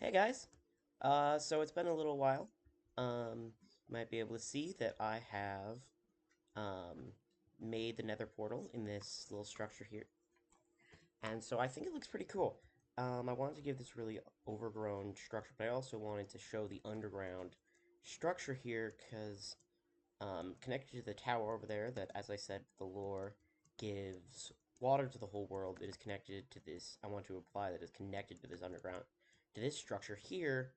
Hey guys! So it's been a little while. You might be able to see that I have um, made the nether portal in this little structure here. And so I think it looks pretty cool. I wanted to give this really overgrown structure, but I also wanted to show the underground structure here because connected to the tower over there that, as I said, the lore gives water to the whole world. It is connected to this. I want to imply that it's connected to this underground, to this structure here,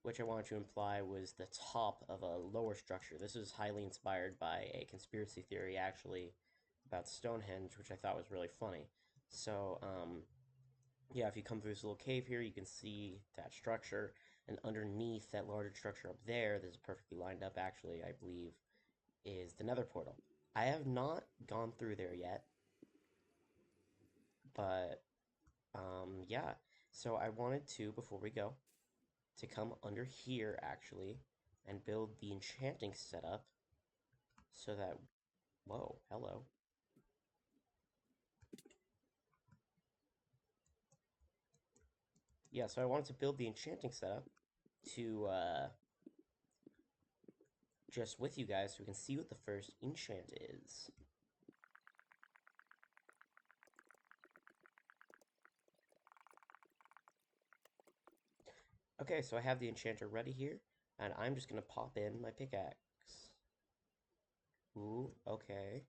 which I wanted to imply was the top of a lower structure. This is highly inspired by a conspiracy theory, actually, about Stonehenge, which I thought was really funny. So, yeah, if you come through this little cave here, you can see that structure, and underneath that larger structure up there, this is perfectly lined up, actually, I believe, is the nether portal. I have not gone through there yet, but, yeah. So I wanted to, before we go, to come under here, actually, and build the enchanting setup so that... Whoa, hello. Yeah, so I wanted to build the enchanting setup to, just with you guys so we can see what the first enchant is. Okay, so I have the enchanter ready here, and I'm just gonna pop in my pickaxe. Ooh, okay.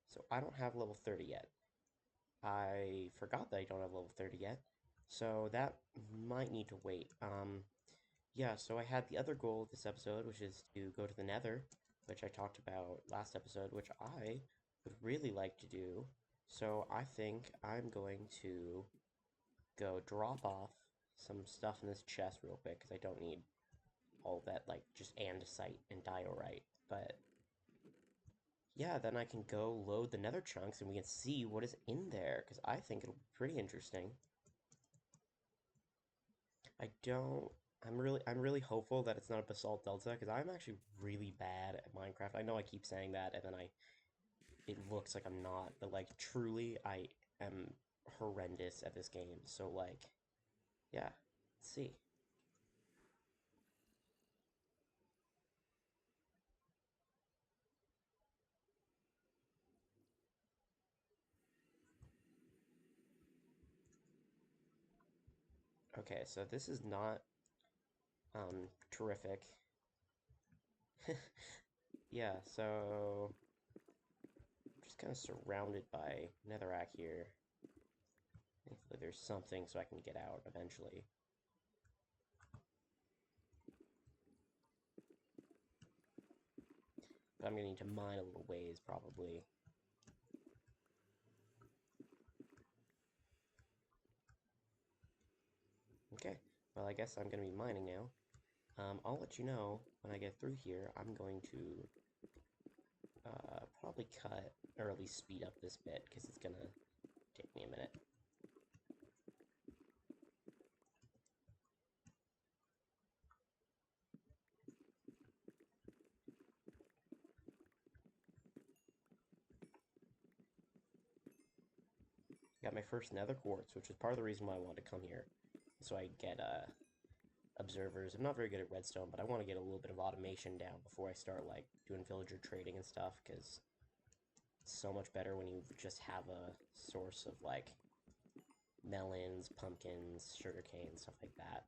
So I don't have level 30 yet. I forgot that I don't have level 30 yet, so that might need to wait. Yeah, so I had the other goal of this episode, which is to go to the Nether, which I talked about last episode, which I would really like to do. So I think I'm going to go drop off some stuff in this chest real quick, because I don't need all that, like, just andesite and diorite. But yeah, then I can go load the nether chunks and we can see what is in there, because I think it'll be pretty interesting. I don't. I'm really hopeful that it's not a basalt delta because I'm actually really bad at Minecraft. I know I keep saying that, and then it looks like I'm not, but like truly, I am horrendous at this game. So like, yeah, let's see. Okay, so this is not terrific. Yeah, so I'm just kind of surrounded by netherrack here. Hopefully there's something so I can get out eventually. But I'm gonna need to mine a little ways probably. Okay, well I guess I'm gonna be mining now. I'll let you know when I get through here. I'm going to probably cut, or at least speed up this bit, because it's gonna take me a minute. Got my first nether quartz, which is part of the reason why I wanted to come here. So I get observers. I'm not very good at redstone, but I want to get a little bit of automation down before I start like doing villager trading and stuff, because it's so much better when you just have a source of like melons, pumpkins, sugarcane, stuff like that.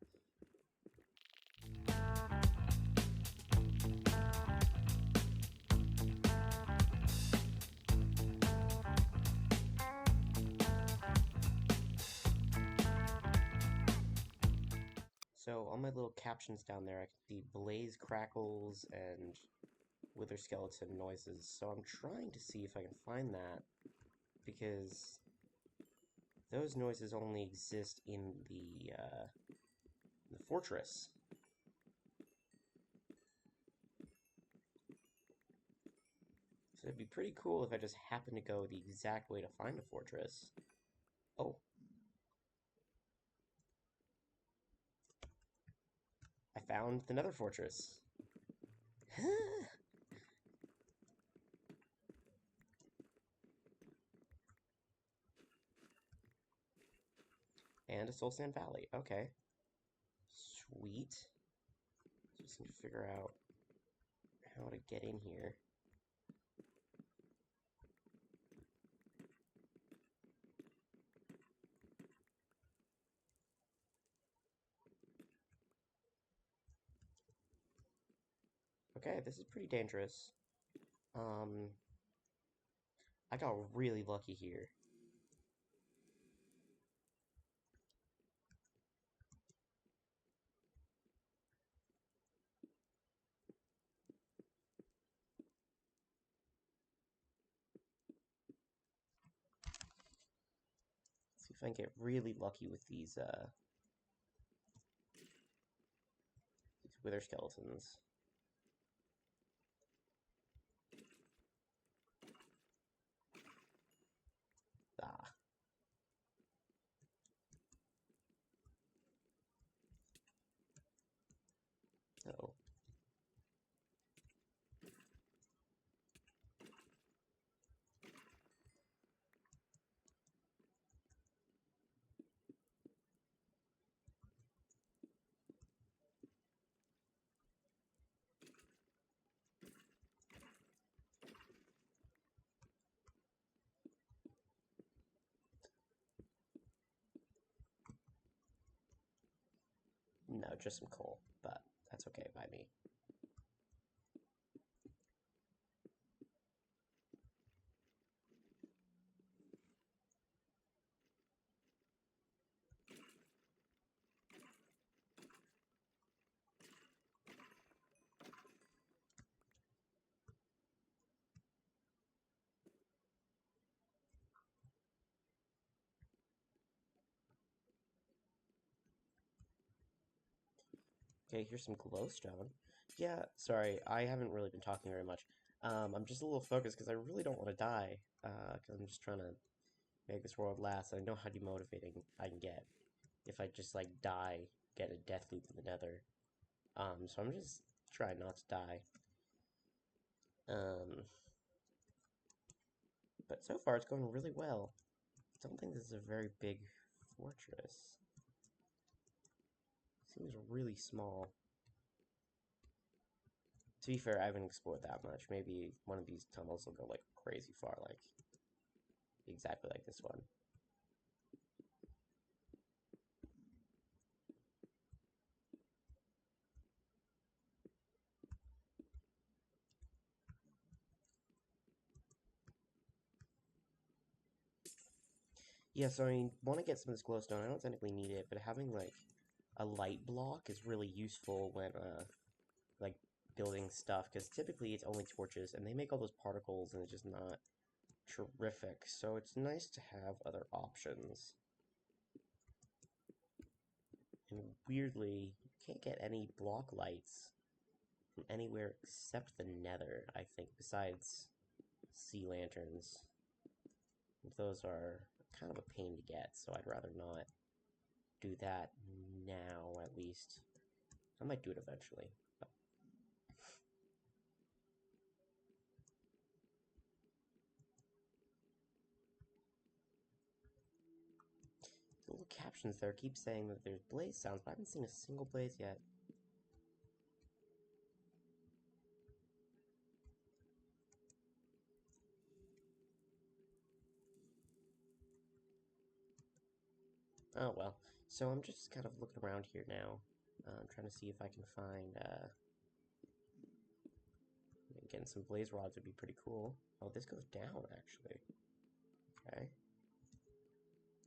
So on my little captions down there, I can see blaze crackles and wither skeleton noises. So I'm trying to see if I can find that, because those noises only exist in the fortress. So it'd be pretty cool if I just happened to go the exact way to find a fortress. Oh, I found the nether fortress. And a soul sand valley. Okay. Sweet. Just need to figure out how to get in here. Okay, this is pretty dangerous. I got really lucky here. Let's see if I can get really lucky with these wither skeletons. Ah. Oh. No, just some coal, but that's okay by me. Okay, here's some glowstone. Yeah, sorry, I haven't really been talking very much. I'm just a little focused because I really don't want to die. Because I'm just trying to make this world last. I know how demotivating I can get if I just like die, get a death loop in the nether. So I'm just trying not to die. Um, but so far it's going really well. I don't think this is a very big fortress. It seems really small. To be fair, I haven't explored that much. Maybe one of these tunnels will go like crazy far, like exactly like this one. Yeah, so I mean, want to get some of this glowstone. I don't technically need it, but having like a light block is really useful when like building stuff, because typically it's only torches, and they make all those particles, and it's just not terrific. So it's nice to have other options. And weirdly, you can't get any block lights from anywhere except the nether, I think, besides sea lanterns. Those are kind of a pain to get, so I'd rather not do that now, at least. I might do it eventually. But the little captions there keep saying that there's blaze sounds, but I haven't seen a single blaze yet. Oh well. So I'm just kind of looking around here now. I'm trying to see if I can find, getting some blaze rods would be pretty cool. Oh, this goes down, actually. Okay.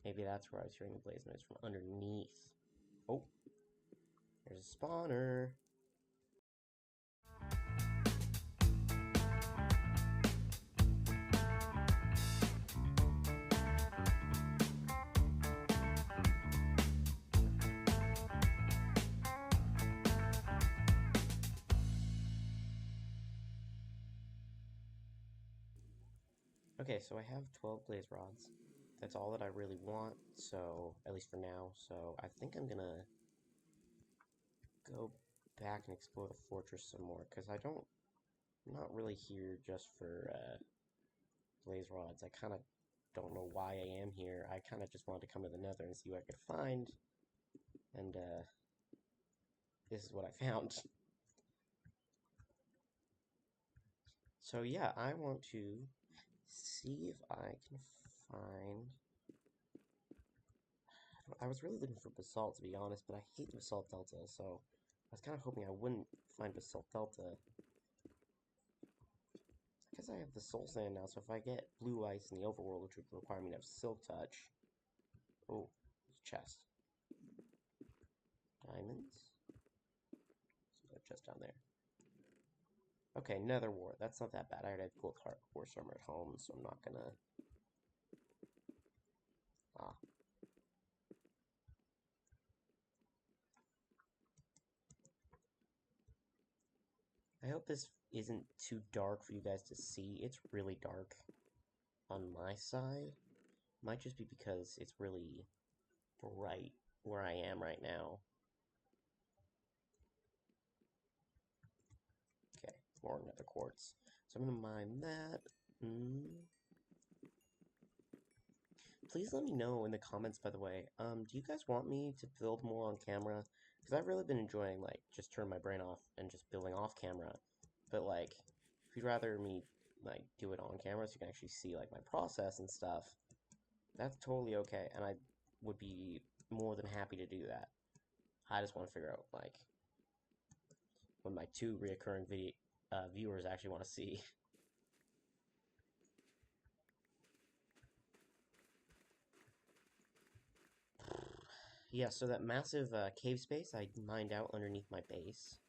Maybe that's where I was hearing the blaze noise from underneath. Oh, there's a spawner. Okay, so I have 12 blaze rods. That's all that I really want, so, at least for now, so I think I'm gonna go back and explore the fortress some more, because I'm not really here just for, blaze rods. I kind of don't know why I am here. I kind of just wanted to come to the nether and see what I could find, and, this is what I found. So yeah, I want to see if I can find... I was really looking for basalt, to be honest, but I hate the basalt delta, so I was kind of hoping I wouldn't find basalt delta. Because I have the soul sand now, so if I get blue ice in the overworld, which would require me to have silk touch... Oh, chest. Diamonds? There's a chest down there. Okay, nether wart. That's not that bad. I already have gold horse armor at home, so I'm not gonna... Ah. I hope this isn't too dark for you guys to see. It's really dark on my side. Might just be because it's really bright where I am right now. Okay, more nether quartz. So I'm gonna mine that. Please let me know in the comments, by the way. Do you guys want me to build more on camera? Because I've really been enjoying, like, just turning my brain off and just building off camera. But, like, if you'd rather me, like, do it on camera so you can actually see, like, my process and stuff, that's totally okay. And I would be more than happy to do that. I just want to figure out, like, what my two reoccurring viewers actually want to see. Yeah, so that massive cave space I mined out underneath my base,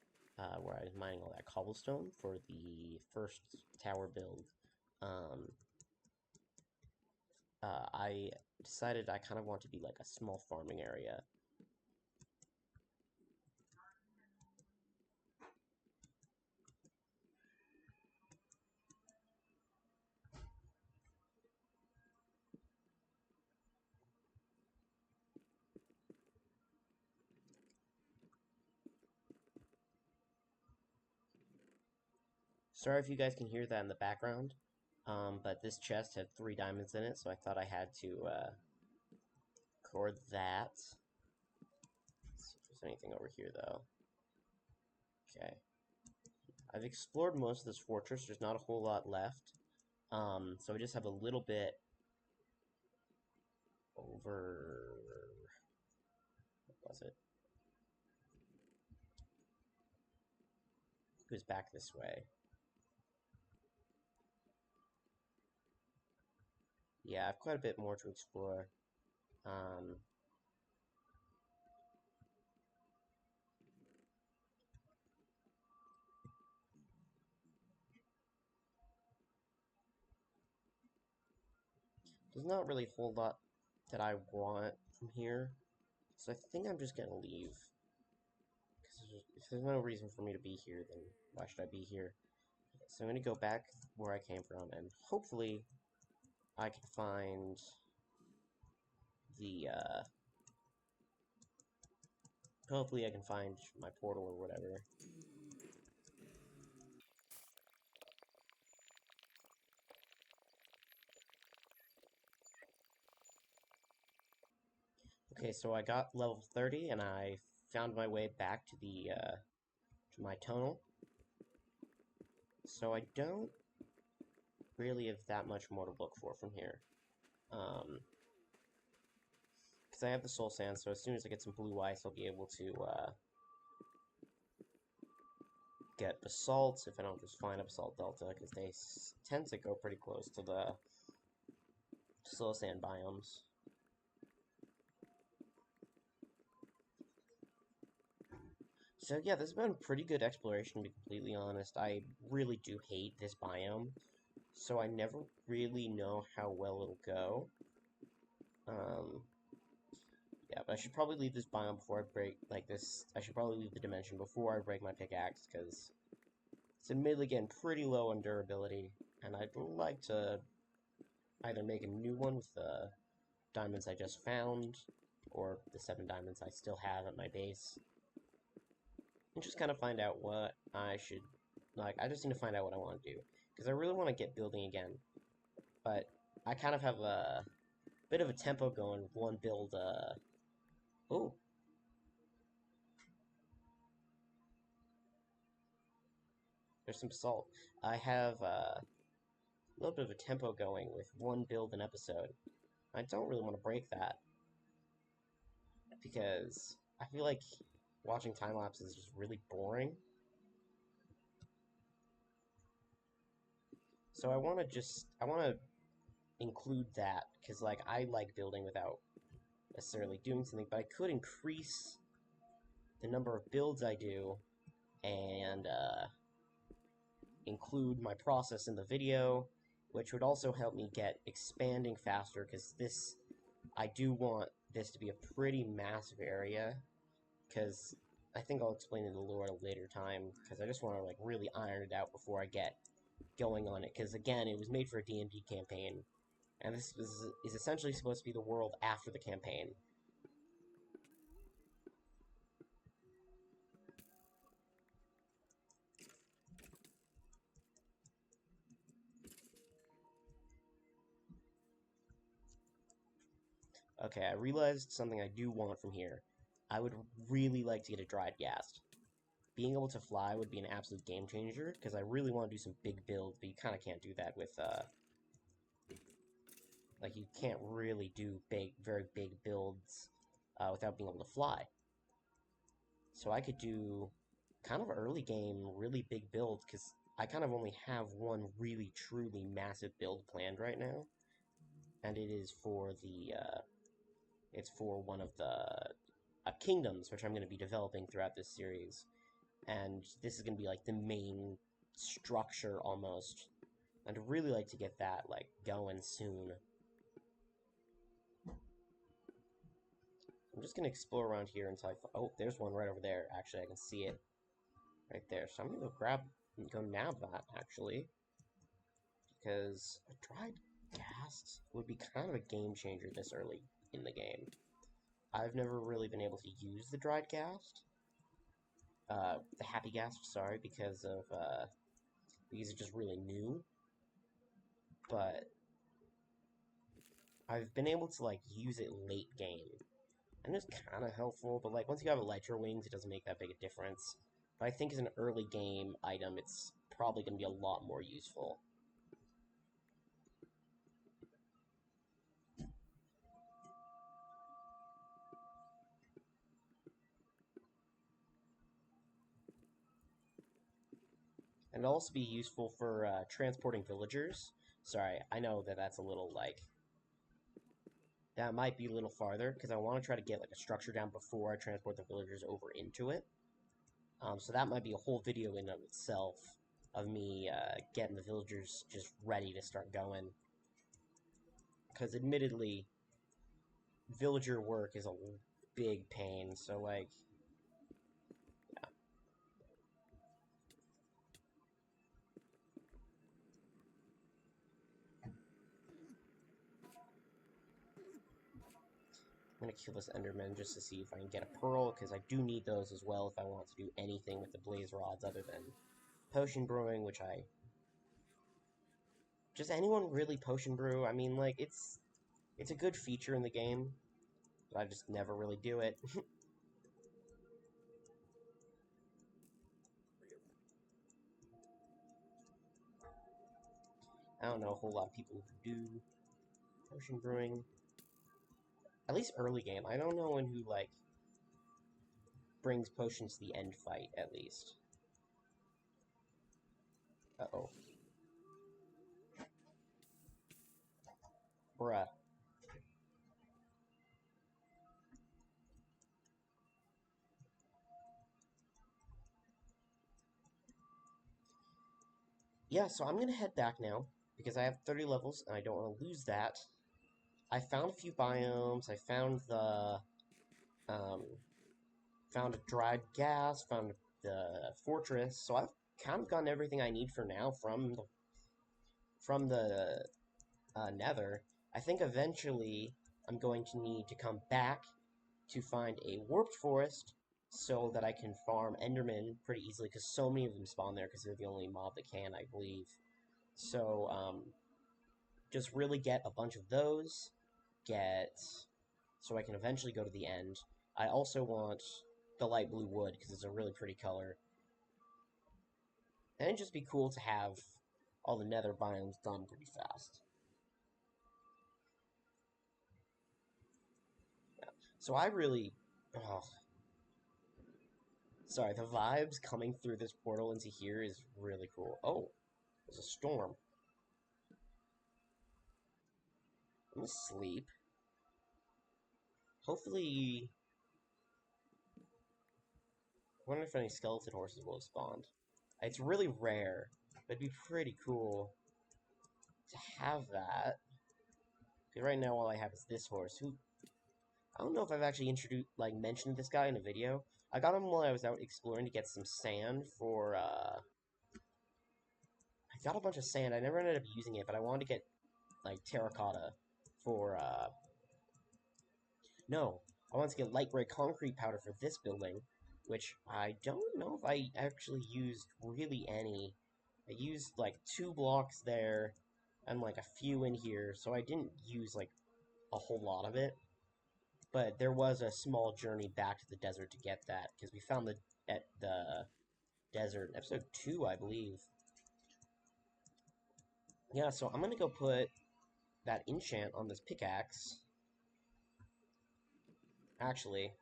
where I was mining all that cobblestone for the first tower build. Um, I decided I kind of want to be like a small farming area. Sorry if you guys can hear that in the background, but this chest had 3 diamonds in it, so I thought I had to record that. Let's see if there's anything over here, though. Okay. I've explored most of this fortress. There's not a whole lot left. So I just have a little bit over... What was it? It goes back this way. Yeah, I have quite a bit more to explore. Um, there's not really a whole lot that I want from here, so I think I'm just gonna leave. Because if there's no reason for me to be here, then why should I be here? So I'm gonna go back where I came from, and hopefully I can find the, hopefully I can find my portal or whatever. Okay, so I got level 30, and I found my way back to the, to my tunnel. So I don't really have that much more to look for from here. Because I have the soul sand, so as soon as I get some blue ice, I'll be able to, get basalt, if I don't just find a basalt delta, because they tend to go pretty close to the soul sand biomes. So yeah, this has been a pretty good exploration, to be completely honest. I really do hate this biome, so I never really know how well it'll go. Yeah, but I should probably leave this biome before I break, like this, I should probably leave the dimension before I break my pickaxe, because it's admittedly getting pretty low on durability, and I'd like to either make a new one with the diamonds I just found, or the 7 diamonds I still have at my base, and just kind of find out what I should, like, I just need to find out what I want to do, because I really want to get building again, but I kind of have a bit of a tempo going with one build, oh, There's some salt. I have a little bit of a tempo going with one build an episode. I don't really want to break that because I feel like watching time lapses is just really boring. So I want to include that because like I like building without necessarily doing something, but I could increase the number of builds I do and include my process in the video, which would also help me get expanding faster because I do want this to be a pretty massive area because I think I'll explain it a little at a later time because I just want to like really iron it out before I get going on it because again it was made for a D&D campaign and is essentially supposed to be the world after the campaign. Okay, I realized something I do want from here. I would really like to get a dried ghast. Being able to fly would be an absolute game changer, because I really want to do some big builds, but you kind of can't do that with, like, you can't really do very big builds without being able to fly. So I could do kind of early game, really big builds, because I kind of only have one really, truly massive build planned right now, and it is for it's for one of the kingdoms, which I'm going to be developing throughout this series. And this is going to be like the main structure almost. I'd really like to get that like going soon. I'm just going to explore around here until oh, there's one right over there. Actually, I can see it right there. So I'm going to go nab that actually, because a dried ghast would be kind of a game changer this early in the game. I've never really been able to use the dried ghast, the happy ghast, sorry, because these are just really new. But I've been able to like use it late game, and it's kind of helpful. But like once you have elytra wings, it doesn't make that big a difference. But I think as an early game item, it's probably going to be a lot more useful. And it'll also be useful for transporting villagers. Sorry, I know that that's a little like that might be a little farther because I want to try to get like a structure down before I transport the villagers over into it. So that might be a whole video in of itself of me getting the villagers just ready to start going. Because admittedly, villager work is a big pain. So like, yeah. I'm gonna kill this Enderman just to see if I can get a pearl, because I do need those as well if I want to do anything with the blaze rods other than potion brewing, which I... Does anyone really potion brew? I mean, like, it's a good feature in the game, but I just never really do it. I don't know a whole lot of people who do potion brewing. At least early game. I don't know anyone who, like, brings potions to the end fight, at least. Uh-oh. Bruh. Yeah, so I'm gonna head back now, because I have 30 levels, and I don't want to lose that. I found a few biomes, I found um, found a dried gas, found the fortress, so I've kind of gotten everything I need for now from the nether. I think eventually I'm going to need to come back to find a warped forest so that I can farm Endermen pretty easily, because so many of them spawn there, because they're the only mob that can, I believe. So, just really get a bunch of those, so I can eventually go to the end. I also want the light blue wood, because it's a really pretty color. And it'd just be cool to have all the nether biomes done pretty fast. So I really... Oh, sorry, the vibes coming through this portal into here is really cool. Oh, there's a storm. I'm asleep. Hopefully... I wonder if any skeleton horses will have spawned. It's really rare, but it'd be pretty cool to have that. Because right now all I have is this horse, who... I don't know if I've actually mentioned this guy in a video. I got him while I was out exploring to get some sand for, I got a bunch of sand. I never ended up using it, but I wanted to get, like, terracotta for, no. I wanted to get light gray concrete powder for this building, which I don't know if I actually used really any. I used, like, 2 blocks there, and, like, a few in here, so I didn't use, like, a whole lot of it. But there was a small journey back to the desert to get that, because we found the desert, episode 2, I believe. Yeah, so I'm gonna go put that enchant on this pickaxe. Actually,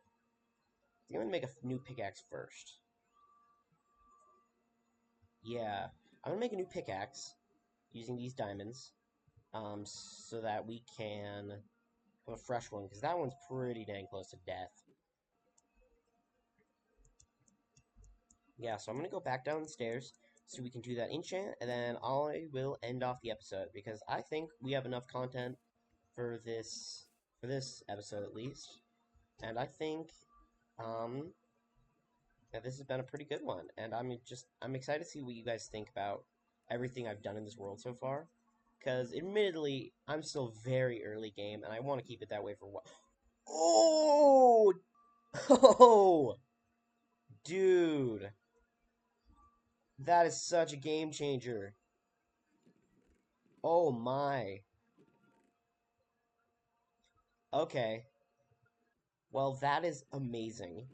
I'm gonna make a new pickaxe first. Yeah, I'm gonna make a new pickaxe using these diamonds, so that we can have a fresh one, because that one's pretty dang close to death. Yeah, so I'm gonna go back down the stairs so we can do that enchant, and then I will end off the episode, because I think we have enough content for this episode at least. And I think that this has been a pretty good one. And I'm excited to see what you guys think about everything I've done in this world so far. Because admittedly, I'm still very early game, and I want to keep it that way for what. Oh, oh, dude, that is such a game changer. Oh my. Okay. Well, that is amazing.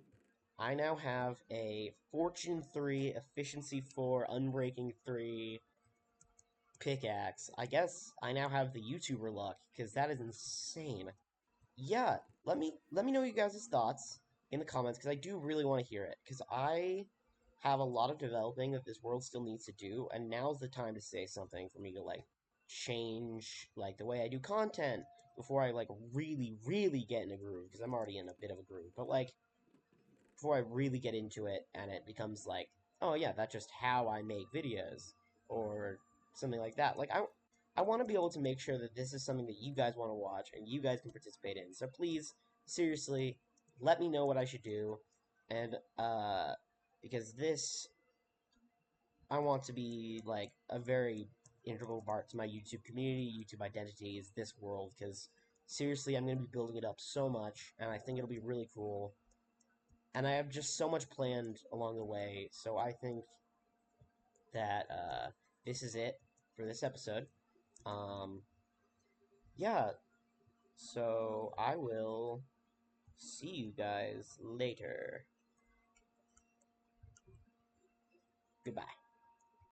I now have a Fortune 3, Efficiency 4, Unbreaking 3 pickaxe. I guess I now have the YouTuber luck, because that is insane. Yeah, let me know you guys' thoughts in the comments, because I do really want to hear it. Because I have a lot of developing that this world still needs to do, and now's the time to say something for me to, like, change, like, the way I do content before I, like, really, really get in a groove, because I'm already in a bit of a groove. But, like, before I really get into it and it becomes like, oh yeah, that's just how I make videos or something like that. Like I want to be able to make sure that this is something that you guys want to watch and you guys can participate in. So please, seriously, let me know what I should do, and because this I want to be like a very integral part to my YouTube community, YouTube identity is this world, because seriously, I'm going to be building it up so much, and I think it'll be really cool, and I have just so much planned along the way. So I think that this is it for this episode. Um, yeah. So I will see you guys later. Goodbye.